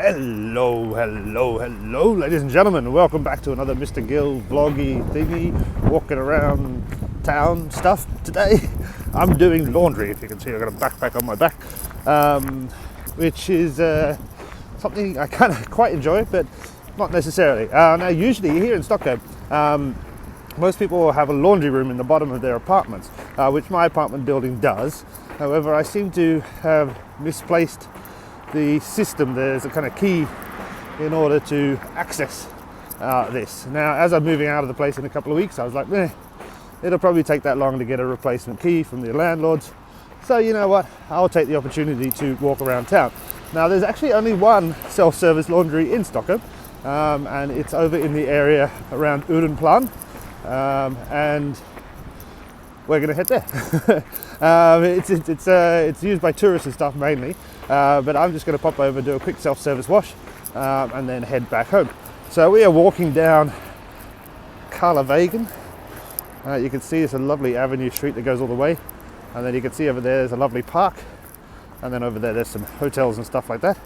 Hello, ladies and gentlemen. Welcome back to another Mr.Gill vloggy thingy, walking around town stuff. Today, I'm doing laundry. If you can see, I've got a backpack on my back, which is something I kind of quite enjoy, but not necessarily. Now, usually here in Stockholm, most people will have a laundry room in the bottom of their apartments, which my apartment building does. However, I seem to have misplaced the system. There's a kind of key in order to access this. Now, as I'm moving out of the place in a couple of weeks, I was like, it'll probably take that long to get a replacement key from the landlords. So you know what, I'll take the opportunity to walk around town. Now, there's actually only one self-service laundry in Stockholm, and it's over in the area around Udenplan, and we're going to head there. It's used by tourists and stuff mainly, but I'm just going to pop over, do a quick self-service wash, and then head back home. So we are walking down Karlavägen. You can see it's a lovely avenue street that goes all the way, and then you can see over there's a lovely park, and then over there's some hotels and stuff like that.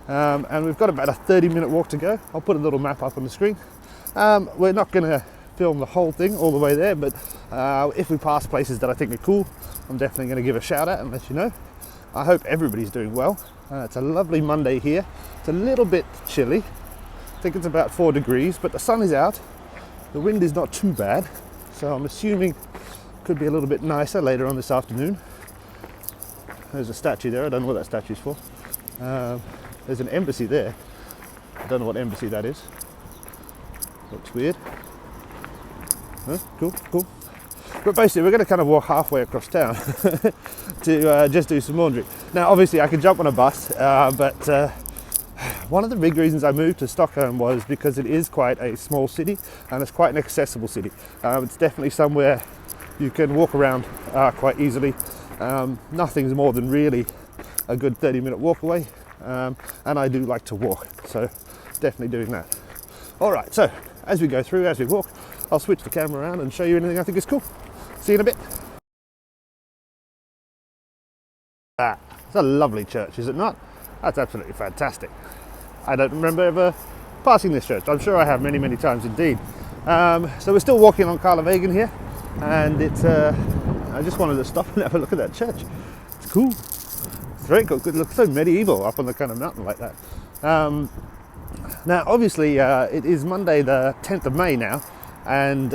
And we've got about a 30-minute walk to go. I'll put a little map up on the screen. We're not going to film the whole thing all the way there, but if we pass places that I think are cool, I'm definitely going to give a shout out and let you know. I hope everybody's doing well. It's a lovely Monday here. It's a little bit chilly. I think it's about 4 degrees, but the sun is out. The wind is not too bad, so I'm assuming it could be a little bit nicer later on this afternoon. There's a statue there. I don't know what that statue's for. There's an embassy there. I don't know what embassy that is. Looks weird. Cool. But basically, we're going to kind of walk halfway across town to just do some laundry. Now, obviously, I could jump on a bus, but one of the big reasons I moved to Stockholm was because it is quite a small city and it's quite an accessible city. It's definitely somewhere you can walk around quite easily. Nothing's more than really a good 30-minute walk away, and I do like to walk, so definitely doing that. All right, so as we go through, as we walk, I'll switch the camera around and show you anything I think is cool. See you in a bit. It's a lovely church, is it not? That's absolutely fantastic. I don't remember ever passing this church. I'm sure I have many times indeed. So we're still walking on Karlavägen here, and it's I just wanted to stop and have a look at that church. It's cool. It's very cool. It looks so medieval up on the kind of mountain like that. Now, obviously, it is Monday the 10th of May now, and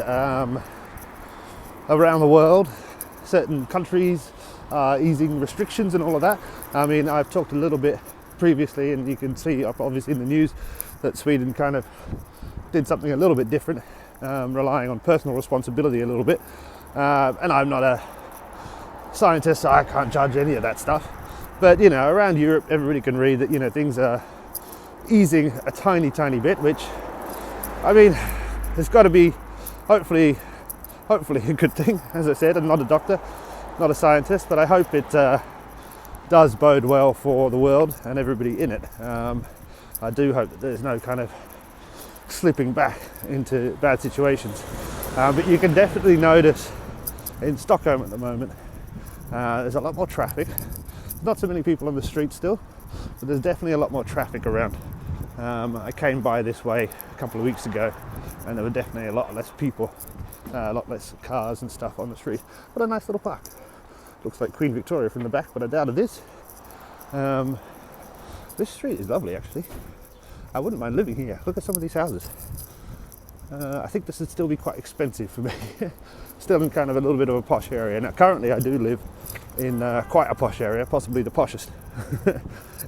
around the world, certain countries are easing restrictions and all of that. I mean, I've talked a little bit previously, and you can see up obviously in the news that Sweden kind of did something a little bit different, relying on personal responsibility a little bit. And I'm not a scientist, so I can't judge any of that stuff. But, you know, around Europe, everybody can read that, you know, things are easing a tiny bit, which, I mean, it's got to be hopefully a good thing. As I said, I'm not a doctor, not a scientist, but I hope it does bode well for the world and everybody in it. I do hope that there's no kind of slipping back into bad situations. But you can definitely notice in Stockholm at the moment, there's a lot more traffic. Not so many people on the street still, but there's definitely a lot more traffic around. I came by this way a couple of weeks ago, and there were definitely a lot less people, a lot less cars and stuff on the street. What a nice little park. Looks like Queen Victoria from the back, but I doubt it is. This street is lovely, actually. I wouldn't mind living here. Look at some of these houses. I think this would still be quite expensive for me. Still in kind of a little bit of a posh area. Now, currently I do live in quite a posh area, possibly the poshest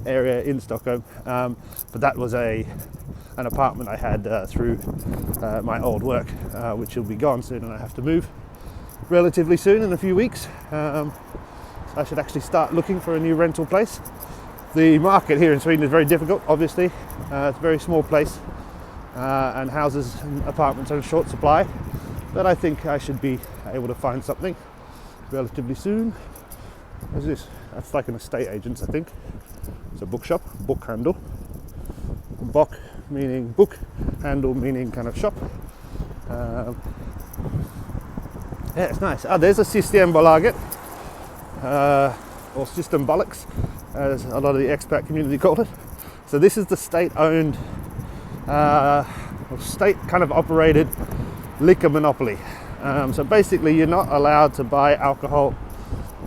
area in Stockholm. But that was an apartment I had through my old work, which will be gone soon, and I have to move relatively soon, in a few weeks. So I should actually start looking for a new rental place. The market here in Sweden is very difficult, obviously. It's a very small place, and houses and apartments are in short supply. But I think I should be able to find something relatively soon. What's this? That's like an estate agent's, I think. It's a bookshop, bookhandel. Bock meaning book, handle meaning kind of shop. Yeah, it's nice. There's a Systembolaget, or Systembolaget, as a lot of the expat community called it. So this is the state-owned, state kind of operated liquor monopoly. So basically you're not allowed to buy alcohol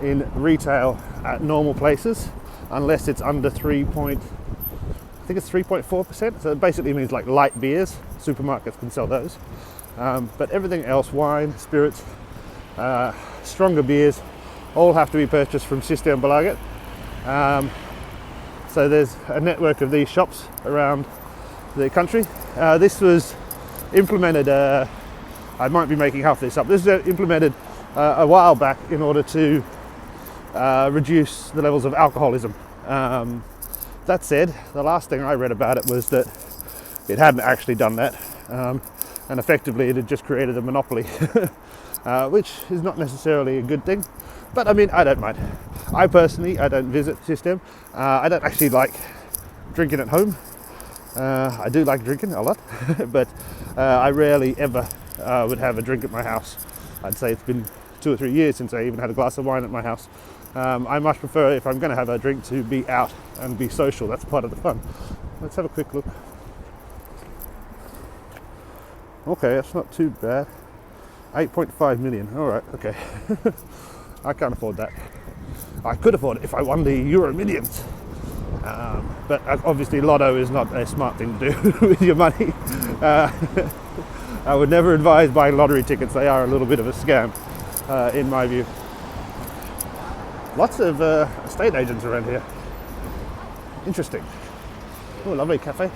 in retail at normal places unless it's under 3.4%. So it basically means like light beers. Supermarkets can sell those. But everything else, wine, spirits, stronger beers, all have to be purchased from Systembolaget. So there's a network of these shops around the country. This was implemented, I might be making half this up, this was implemented a while back in order to reduce the levels of alcoholism. That said, the last thing I read about it was that it hadn't actually done that, and effectively it had just created a monopoly, which is not necessarily a good thing. But I mean, I don't mind. I personally, I don't visit System. I don't actually like drinking at home. I do like drinking a lot, but I rarely ever would have a drink at my house. I'd say it's been 2 or 3 years since I even had a glass of wine at my house. I much prefer, if I'm going to have a drink, to be out and be social. That's part of the fun. Let's have a quick look. Okay, that's not too bad. 8.5 million. All right, okay. I can't afford that. I could afford it if I won the Euro Millions. But obviously Lotto is not a smart thing to do with your money. I would never advise buying lottery tickets. They are a little bit of a scam, in my view. Lots of estate agents around here. Interesting. Oh, lovely cafe.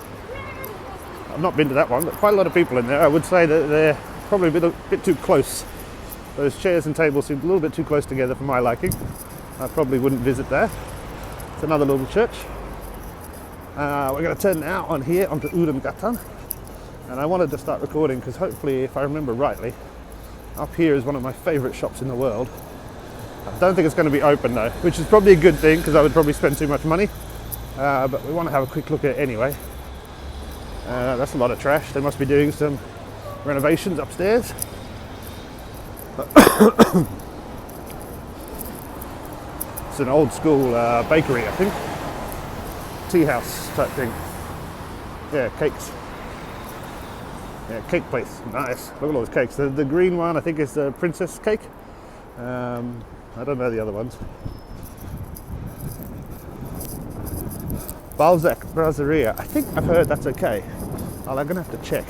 I've not been to that one, but quite a lot of people in there. I would say that they're probably a bit too close. Those chairs and tables seem a little bit too close together for my liking. I probably wouldn't visit there. It's another little church. We're going to turn now on here onto Udengatan, and I wanted to start recording because hopefully, if I remember rightly, up here is one of my favourite shops in the world. I don't think it's going to be open though, which is probably a good thing because I would probably spend too much money. But we want to have a quick look at it anyway. That's a lot of trash. They must be doing some renovations upstairs. It's an old school bakery, I think. Tea house type thing. Yeah, cakes. Yeah, cake place. Nice. Look at all those cakes. The green one, I think, is the princess cake. I don't know the other ones. Balzac Brasseria. I think I've heard that's okay. I'm going to have to check.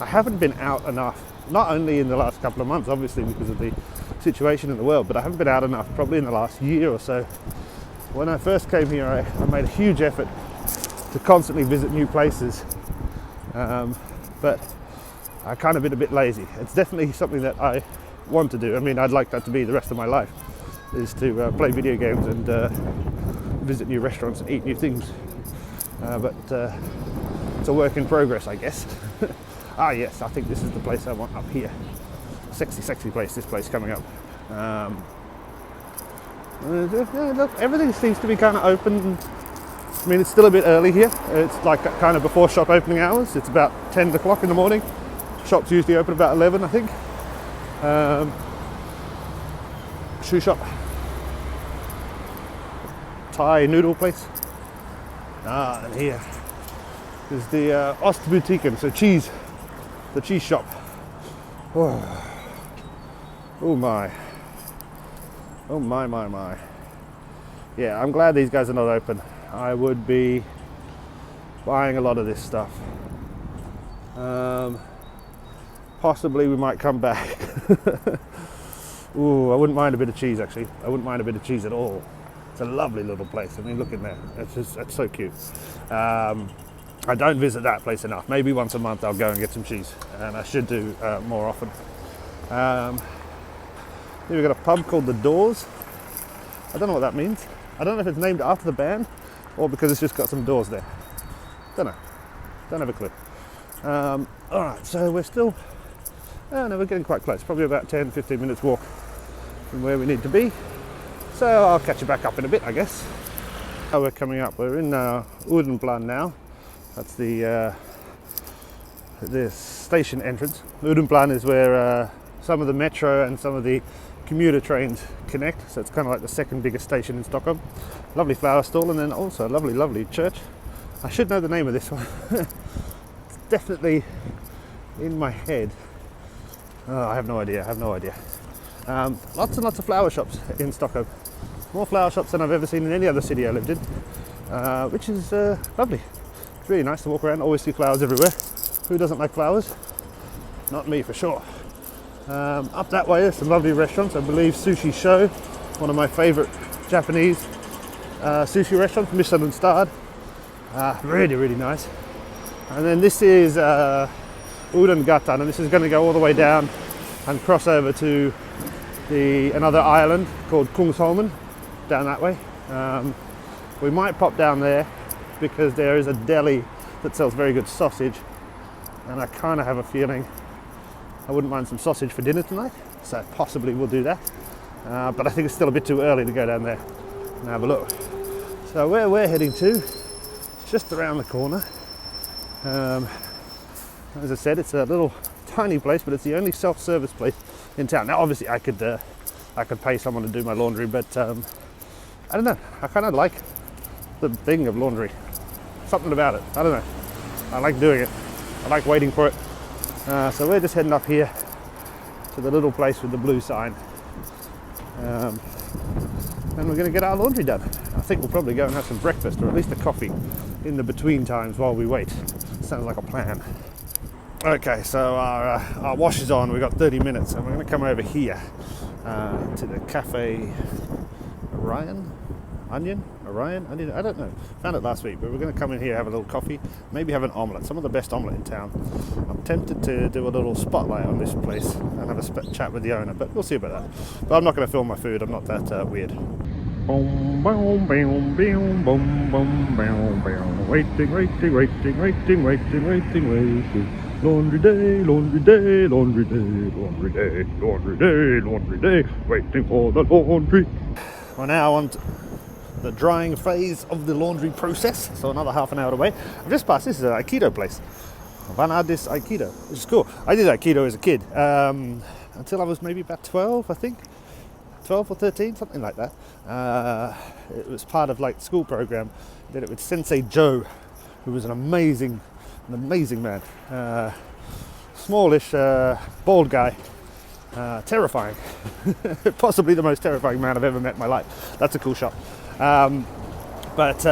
I haven't been out enough, not only in the last couple of months, obviously because of the situation in the world, but I haven't been out enough probably in the last year or so. When I first came here, I made a huge effort to constantly visit new places, but I kind of been a bit lazy. It's definitely something that I want to do. I mean, I'd like that to be the rest of my life, is to play video games and visit new restaurants and eat new things. But it's a work in progress, I guess. Ah yes, I think this is the place I want up here. Sexy, sexy place, this place coming up. Look, everything seems to be kind of open. I mean, it's still a bit early here. It's like kind of before shop opening hours. It's about 10 o'clock in the morning. Shops usually open about 11, I think. Shoe shop. Thai noodle place. And here is the Ostbutiken, so cheese. The cheese shop. Oh, oh my. Oh my, my, my. Yeah, I'm glad these guys are not open. I would be buying a lot of this stuff. Possibly we might come back. Ooh, I wouldn't mind a bit of cheese actually. I wouldn't mind a bit of cheese at all. It's a lovely little place. I mean, look in there. It's so cute. I don't visit that place enough. Maybe once a month I'll go and get some cheese, and I should do more often. Here we've got a pub called The Doors. I don't know what that means. I don't know if it's named after the band or because it's just got some doors there. Don't know. Don't have a clue. Alright, so we're still... Oh no, we're getting quite close. Probably about 10-15 minutes walk from where we need to be. So I'll catch you back up in a bit, I guess. Oh, we're coming up. We're in Udenplan now. That's the station entrance. Udenplan is where some of the metro and some of the commuter trains connect. So it's kind of like the second biggest station in Stockholm. Lovely flower stall, and then also a lovely, lovely church. I should know the name of this one. It's definitely in my head. Oh, I have no idea. Lots and lots of flower shops in Stockholm. More flower shops than I've ever seen in any other city I lived in, which is lovely. It's really nice to walk around. Always see flowers everywhere. Who doesn't like flowers? Not me, for sure. Up that way, there's some lovely restaurants. I believe Sushi Show, one of my favourite Japanese sushi restaurants, Michelin starred. Really, really nice. And then this is Udengatan, and this is going to go all the way down and cross over to another island called Kungsholmen, down that way. We might pop down there because there is a deli that sells very good sausage, and I kind of have a feeling I wouldn't mind some sausage for dinner tonight, so possibly we'll do that. But I think it's still a bit too early to go down there and have a look. So where we're heading to, it's just around the corner. As I said, it's a little tiny place, but it's the only self-service place in town. Now, obviously, I could pay someone to do my laundry, but I don't know. I kind of like the thing of laundry. Something about it. I don't know. I like doing it. I like waiting for it. So we're just heading up here to the little place with the blue sign. And we're going to get our laundry done. I think we'll probably go and have some breakfast, or at least a coffee, in the between times while we wait. Sounds like a plan. Okay, so our wash is on. We've got 30 minutes, and we're going to come over here to the Cafe Orion? I don't know. Found it last week, but we're going to come in here, have a little coffee, maybe have an omelette. Some of the best omelette in town. I'm tempted to do a little spotlight on this place and have a chat with the owner, but we'll see about that. But I'm not going to film my food. I'm not that weird. Waiting. Laundry day, laundry day, laundry day, laundry day, laundry day, laundry day, waiting for the laundry. We're now on the drying phase of the laundry process, so another half an hour away. I've just passed, this is an Aikido place, Vanadis Aikido, which is cool. I did Aikido as a kid, until I was maybe about 12, I think. 12 or 13, something like that. It was part of like school program. Did it with Sensei Joe, who was an amazing man. Smallish, bald guy. Terrifying. Possibly the most terrifying man I've ever met in my life. That's a cool shot. But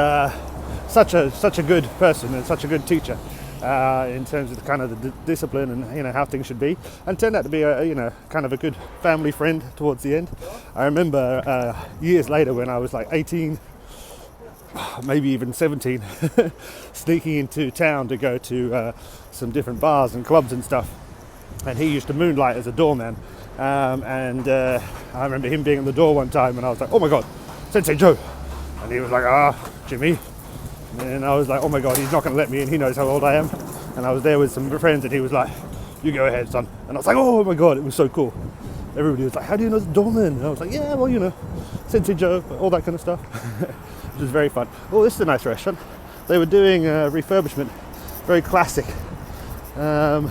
such a good person and such a good teacher in terms of the kind of the discipline and how things should be, and turned out to be a kind of a good family friend towards the end. I remember years later when I was like 18, maybe even 17, sneaking into town to go to some different bars and clubs and stuff, and he used to moonlight as a doorman, and I remember him being at the door one time, and I was like, oh my god, Sensei Joe, and he was like, Jimmy, and I was like, oh my god, he's not going to let me in, he knows how old I am. And I was there with some friends, and he was like, you go ahead, son. And I was like, oh my god, it was so cool. Everybody was like, how do you know the doorman? And I was like, yeah, well, Sensei Joe, all that kind of stuff. Which was very fun. Oh, this is a nice restaurant. They were doing refurbishment, very classic, very,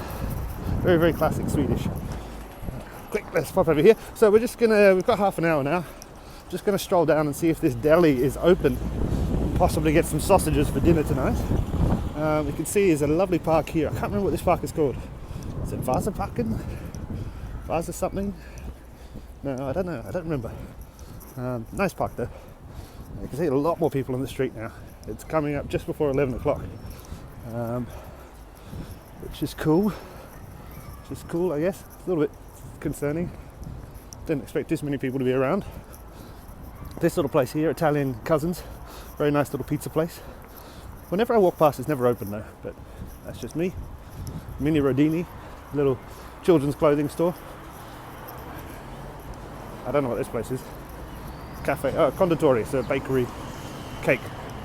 very classic Swedish. Quick, let's pop over here. So we've got half an hour now. Just gonna stroll down and see if this deli is open, and possibly get some sausages for dinner tonight. You can see there's a lovely park here. I can't remember what this park is called. Is it Vasaparken? Vasa something? No, I don't know. I don't remember. Nice park though. You can see a lot more people on the street now. It's coming up just before 11 o'clock, which is cool. I guess. It's a little bit concerning. Didn't expect this many people to be around. This little place here, Italian Cousins, very nice little pizza place. Whenever I walk past, it's never open though, but that's just me. Mini Rodini, little children's clothing store. I don't know what this place is. Cafe, conditori, so bakery, cake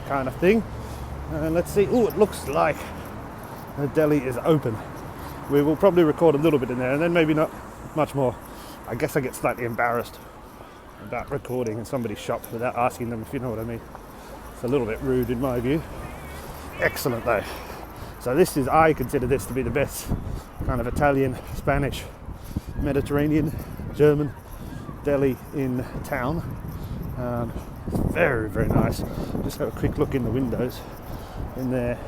kind of thing. And let's see, it looks like the deli is open. We will probably record a little bit in there, and then maybe not much more. I guess I get slightly embarrassed about recording in somebody's shop without asking them, if you know what I mean. It's a little bit rude in my view. Excellent though. So I consider this to be the best kind of Italian, Spanish, Mediterranean, German deli in town. Very, very nice. Just have a quick look in the windows. in there.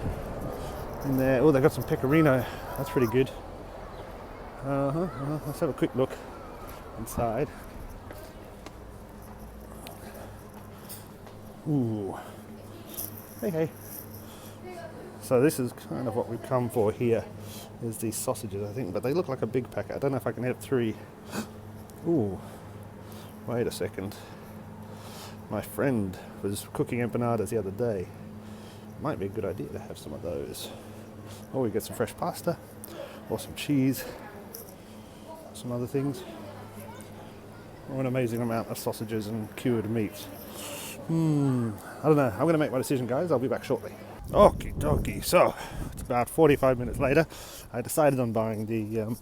Oh, they got some pecorino. That's pretty good. Let's have a quick look inside. Ooh. Hey. So this is kind of what we've come for here, is these sausages, I think, but they look like a big packet. I don't know if I can have 3. Ooh. Wait a second. My friend was cooking empanadas the other day. Might be a good idea to have some of those. Or we get some fresh pasta, or some cheese, some other things. Or an amazing amount of sausages and cured meats. I don't know. I'm going to make my decision, guys. I'll be back shortly. Okie dokie. So, it's about 45 minutes later. I decided on buying the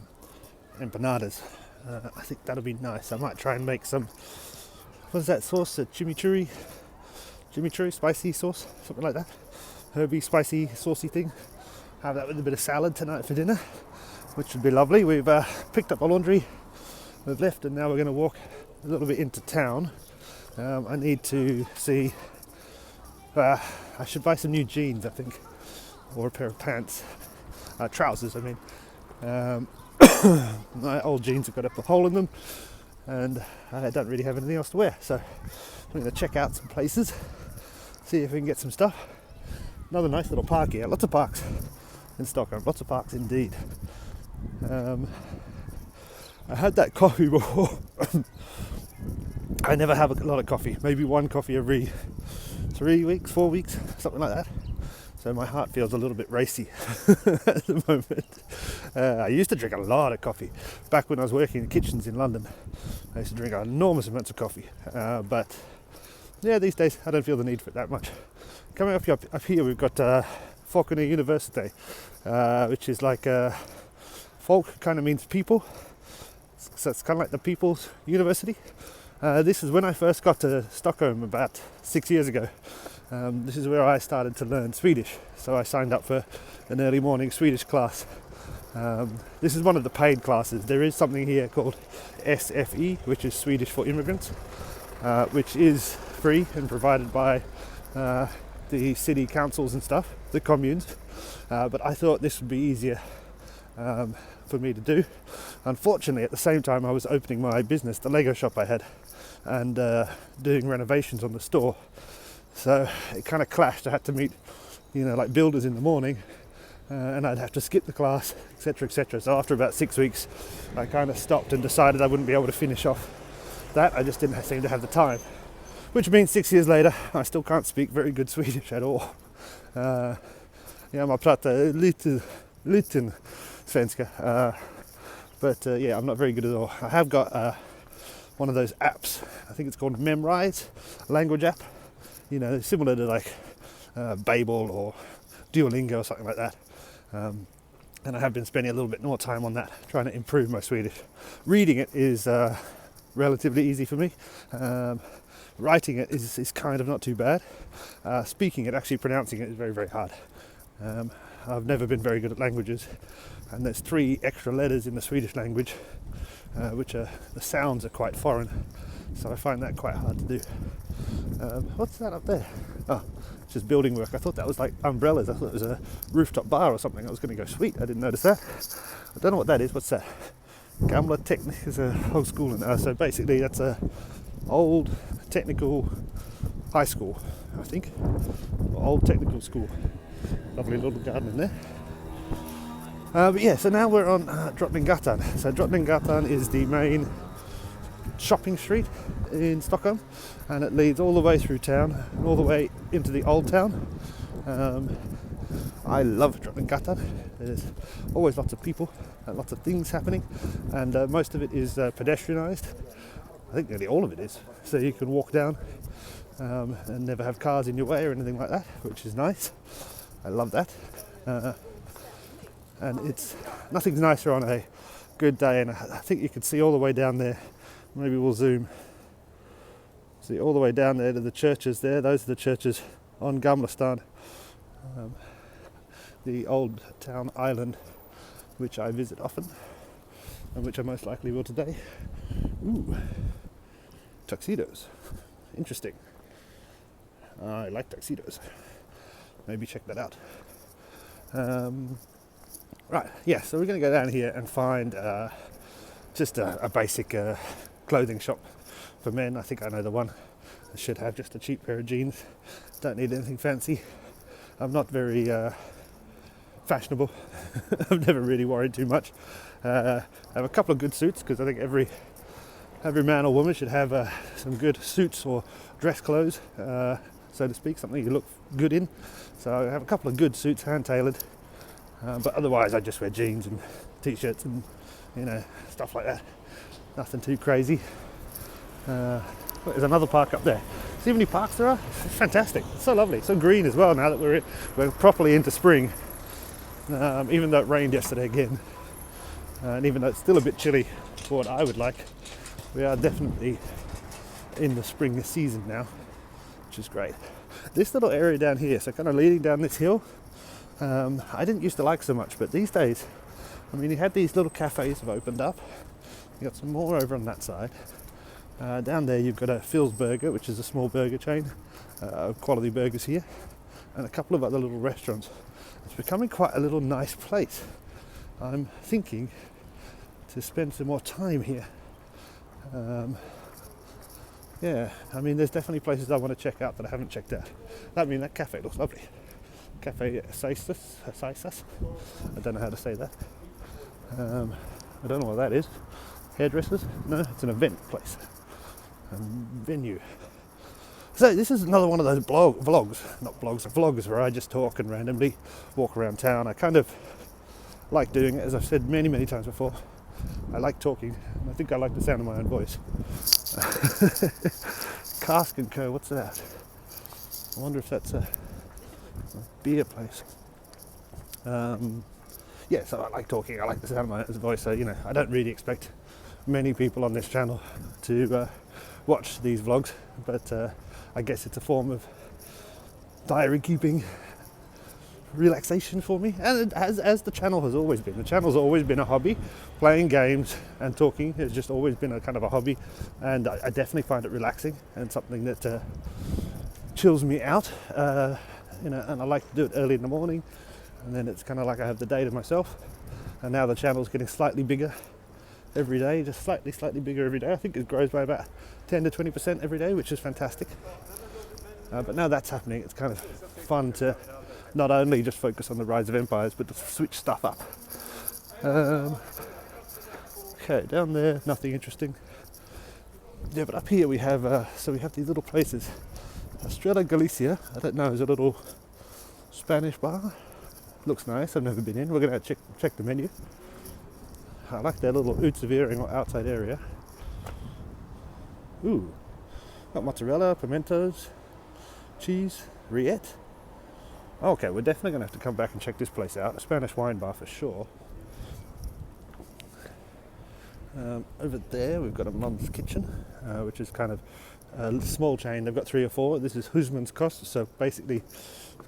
empanadas. I think that'll be nice. I might try and make some, what is that sauce? A chimichurri spicy sauce, something like that. Herby, spicy, saucy thing. Have that with a bit of salad tonight for dinner, which would be lovely. We've picked up our laundry, we've left, and now we're going to walk a little bit into town. I need to see, I should buy some new jeans, I think, or a pair of pants, trousers, I mean. My old jeans have got a hole in them, and I don't really have anything else to wear, so I'm going to check out some places, see if we can get some stuff. Another nice little park here, lots of parks in Stockholm, lots of parks indeed. I had that coffee before. I never have a lot of coffee, maybe one coffee every 3 weeks, 4 weeks, something like that. So my heart feels a little bit racy at the moment. I used to drink a lot of coffee. Back when I was working in kitchens in London, I used to drink enormous amounts of coffee. But yeah, these days I don't feel the need for it that much. Coming up here, we've got Stockholm University, which is like folk kind of means people. So it's kind of like the People's University. This is when I first got to Stockholm about 6 years ago. This is where I started to learn Swedish. So I signed up for an early morning Swedish class. This is one of the paid classes. There is something here called SFI, which is Swedish for Immigrants, which is free and provided by the city councils and stuff, the communes. But I thought this would be easier for me to do. Unfortunately, at the same time, I was opening my business, the Lego shop I had, and doing renovations on the store. So it kind of clashed. I had to meet, like builders in the morning, and I'd have to skip the class, etc., etc. So after about 6 weeks, I kind of stopped and decided I wouldn't be able to finish off that. I just didn't seem to have the time. Which means 6 years later, I still can't speak very good Swedish at all. Man pratar liten svenska. But I'm not very good at all. I have got one of those apps. I think it's called Memrise, language app. Similar to like Babel or Duolingo or something like that. And I have been spending a little bit more time on that, trying to improve my Swedish. Reading it is relatively easy for me. Writing it is kind of not too bad. Speaking it, actually pronouncing it, is very, very hard. I've never been very good at languages, and there's 3 extra letters in the Swedish language, which the sounds are quite foreign, so I find that quite hard to do. What's that up there? Oh, it's just building work. I thought that was like umbrellas. I thought it was a rooftop bar or something. I was going to go, sweet, I didn't notice that. I don't know what that is. What's that? Gamla Teknik is a old school, and so basically that's a old technical high school, I think, or old technical school. Lovely little garden in there. So now we're on Drottninggatan. So Drottninggatan is the main shopping street in Stockholm, and it leads all the way through town, all the way into the old town. I love Drottninggatan. There's always lots of people and lots of things happening, and most of it is pedestrianised. I think nearly all of it is. So you can walk down and never have cars in your way or anything like that, which is nice. I love that. And nothing's nicer on a good day, and I think you can see all the way down there. Maybe we'll zoom. See all the way down there to the churches there. Those are the churches on Gamla Stan, the old town island, which I visit often, and which I most likely will today. Ooh, tuxedos. Interesting. I like tuxedos. maybe check that out. Right, yeah, so we're going to go down here and find just a basic clothing shop for men. I think I know the one. I should have just a cheap pair of jeans. Don't need anything fancy. I'm not very fashionable. I've never really worried too much. I have a couple of good suits because I think every man or woman should have some good suits or dress clothes, so to speak, something you look good in. So I have a couple of good suits, hand-tailored, but otherwise I just wear jeans and t-shirts and stuff like that. Nothing too crazy. There's another park up there. See how many parks there are? It's fantastic. It's so lovely. It's so green as well now that we're properly into spring. Even though it rained yesterday again, and even though it's still a bit chilly for what I would like, we are definitely in the spring season now, which is great. This little area down here, so kind of leading down this hill, I didn't used to like so much, but these days, I mean, you had these little cafes have opened up. You got some more over on that side. Down there you've got a Phil's Burger, which is a small burger chain, quality burgers here, and a couple of other little restaurants. It's becoming quite a little nice place. I'm thinking to spend some more time here. Yeah, I mean, there's definitely places I want to check out that I haven't checked out. I mean, that cafe looks lovely. Cafe Saisas. I don't know how to say that. I don't know what that is. Hairdressers? No, it's an event place. A venue. So this is another one of those vlogs where I just talk and randomly walk around town. I kind of like doing it, as I've said many times before. I like talking, and I think I like the sound of my own voice. Cask and Co, what's that? I wonder if that's a beer place. Yeah, so I like talking, I like the sound of my own voice, so I don't really expect many people on this channel to watch these vlogs, but I guess it's a form of diary keeping relaxation for me, and as the channel has always been. The channel's always been a hobby. Playing games and talking has just always been a kind of a hobby, and I definitely find it relaxing and something that chills me out, and I like to do it early in the morning, and then it's kind of like I have the day to myself. And now the channel's getting slightly bigger every day, just slightly bigger every day. I think it grows by about 10 to 20% every day, which is fantastic. But now that's happening, it's kind of fun to not only just focus on the rise of empires, but to switch stuff up. Okay, down there, nothing interesting. Yeah, but up here we have we have these little places. Estrella Galicia, I don't know, is a little Spanish bar. Looks nice, I've never been in. We're going to check the menu. I like their little Utsaviering or outside area. Ooh, got mozzarella, pimentos, cheese, rillette. Okay, we're definitely going to have to come back and check this place out. A Spanish wine bar for sure. Over there we've got a Mum's Kitchen, which is kind of a small chain. They've got 3 or 4. This is Husman's Kost, so basically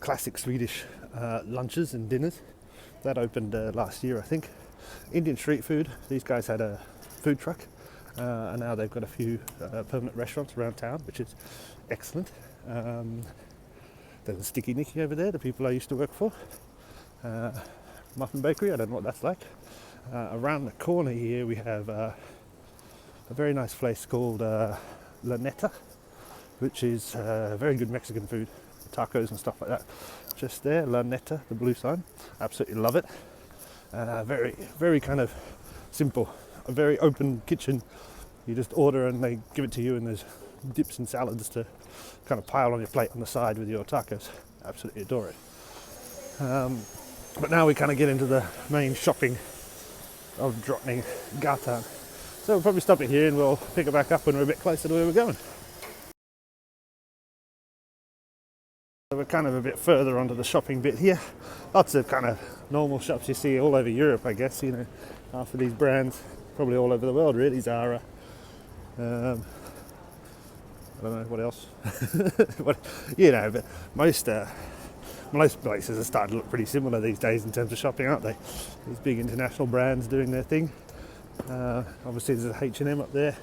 classic Swedish lunches and dinners. That opened last year, I think. Indian street food. These guys had a food truck, and now they've got a few permanent restaurants around town, which is excellent. There's a Sticky Nicky over there, the people I used to work for. Muffin Bakery, I don't know what that's like. Around the corner here we have a very nice place called La Neta, which is very good Mexican food, tacos and stuff like that. Just there, La Neta, the blue sign. Absolutely love it. Very kind of simple, a very open kitchen. You just order and they give it to you, and there's dips and salads to kind of pile on your plate on the side with your tacos. Absolutely adore it. But now we kind of get into the main shopping of Drottninggatan. So we'll probably stop it here and we'll pick it back up when we're a bit closer to where we're going. So we're kind of a bit further onto the shopping bit here. Lots of kind of normal shops you see all over Europe, I guess, after these brands, probably all over the world really. Zara, I don't know what else. But most places are starting to look pretty similar these days in terms of shopping, aren't they? These big international brands doing their thing. Obviously there's a H&M up there,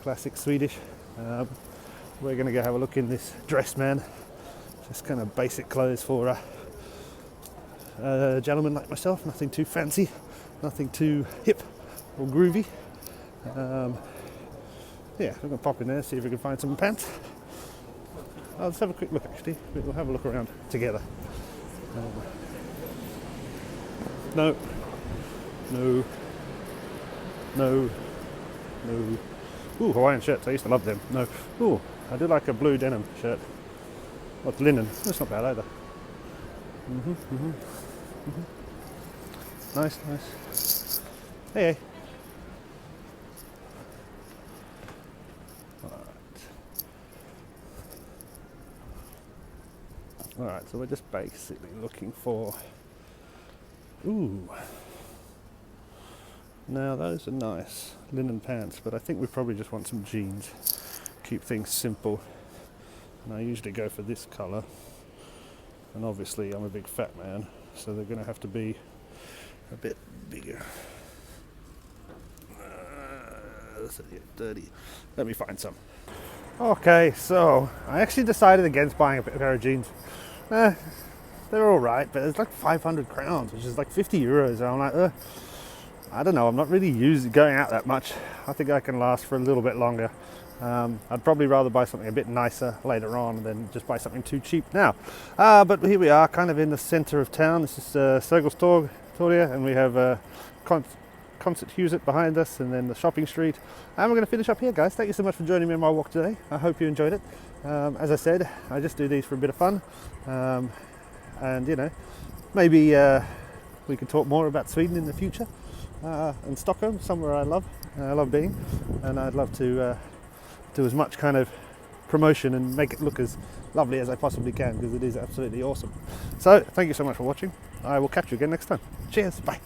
classic Swedish. We're going to go have a look in this Dressman Just kind of basic clothes for a gentleman like myself. Nothing too fancy, nothing too hip or groovy. Yeah, we're going to pop in there, see if we can find some pants. Let's have a quick look actually. We'll have a look around together. No. No. No. No. Ooh, Hawaiian shirts. I used to love them. No. Ooh, I do like a blue denim shirt. What's linen? That's not bad either. Nice, nice. Hey. Alright, so we're just basically looking for... Ooh. Now those are nice, linen pants, but I think we probably just want some jeans. Keep things simple. And I usually go for this colour. And obviously I'm a big fat man, so they're going to have to be a bit bigger. This is dirty. Let me find some. Okay, so I actually decided against buying a pair of jeans. They're alright, but it's like 500 crowns, which is like 50 euros. And I'm like, I don't know, I'm not really going out that much. I think I can last for a little bit longer. I'd probably rather buy something a bit nicer later on than just buy something too cheap now. But here we are, kind of in the centre of town. This is Sergelstorg, and we have Concerthuset behind us, and then the shopping street. And we're going to finish up here, guys. Thank you so much for joining me on my walk today. I hope you enjoyed it. As I said, I just do these for a bit of fun. And, you know, maybe we can talk more about Sweden in the future. And Stockholm, somewhere I love being. And I'd love to do as much kind of promotion and make it look as lovely as I possibly can, because it is absolutely awesome. So, thank you so much for watching. I will catch you again next time. Cheers, bye.